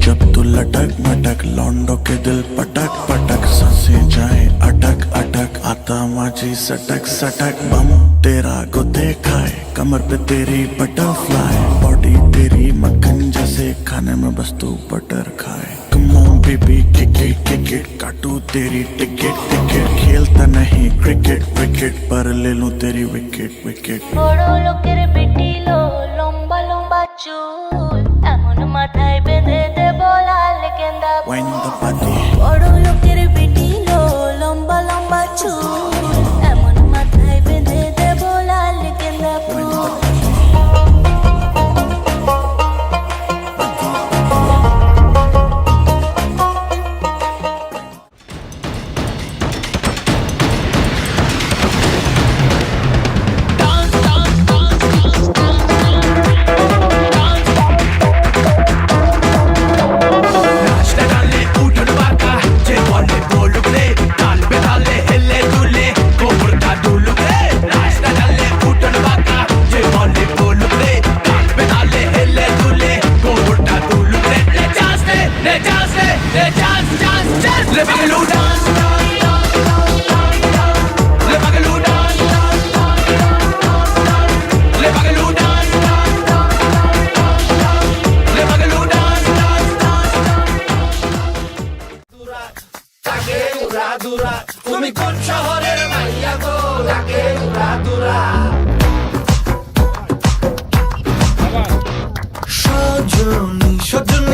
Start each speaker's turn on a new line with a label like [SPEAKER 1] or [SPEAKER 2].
[SPEAKER 1] जब तू लटक मटक लौंडों के दिल पटक पटक सांसें जाए अटक अटक आता माझी सटक सटक बम तेरा गुदे खाए कमर पे तेरी बटरफ्लाई बॉडी तेरी मक्खन जैसे खाने में बस तू बटर खाए come on baby kick it काटू तेरी टिकट टिकट खेलता नहीं क्रिकेट विकेट पर ले लूं तेरी विकेट विकेट
[SPEAKER 2] बड़ो लोकेर बेटी लो लंबा लंबा चूल एमन माথায় বেঁধে দেব লাল গেন্দা
[SPEAKER 1] Wind the body
[SPEAKER 2] বড় লোকের বেটি লো লম্বা লম্বা চুল এমন মাথায় বেঁধে দেব লাল গেন্দা ফুল
[SPEAKER 3] তুমি কোন শহরের মাইয়া গো লাগে দুরা দুরা সজনী সজনী